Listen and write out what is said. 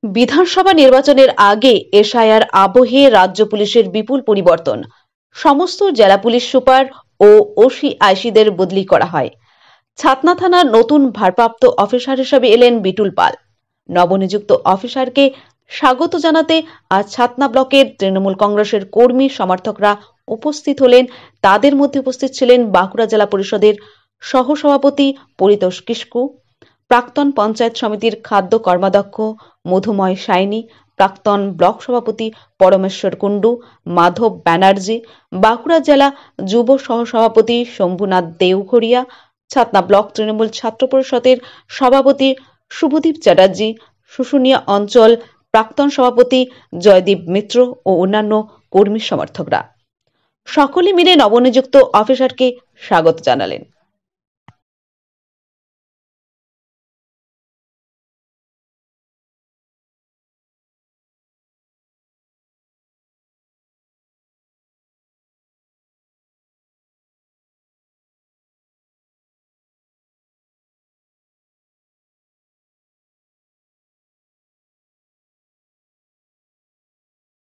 বিধানসভা নির্বাচনের আগে এসআইআর আবহে রাজ্য পুলিশের বিপুল পরিবর্তন। সমস্ত জেলা পুলিশ সুপার ও ওসি আইসিদের বদলি করা হয়। ছাতনা থানার নতুন ভারপ্রাপ্ত অফিসার হিসেবে এলেন বিটুল পাল। নবনিযুক্ত অফিসারকে স্বাগত জানাতে আজ ছাতনা ব্লকের তৃণমূল কংগ্রেসের কর্মী সমর্থকরা উপস্থিত হলেন। তাদের মধ্যে উপস্থিত ছিলেন বাঁকুড়া জেলা পরিষদের সহসভাপতি পরিতোষ কিস্কু, প্রাক্তন পঞ্চায়েত সমিতির খাদ্য কর্মাধ্যক্ষ মধুময় সাইনি, প্রাক্তন ব্লক সভাপতি পরমেশ্বর কুণ্ডু, মাধব ব্যানার্জি, বাঁকুড়া জেলা যুব সহসভাপতি শম্ভুনাথ দেওঘরিয়া, ছাতনা ব্লক তৃণমূল ছাত্র পরিষদের সভাপতি শুভদীপ চ্যাটার্জি, শুশুনিয়া অঞ্চল প্রাক্তন সভাপতি জয়দীপ মিত্র ও অন্যান্য কর্মী সমর্থকরা সকলে মিলে নবনিযুক্ত অফিসারকে স্বাগত জানালেন।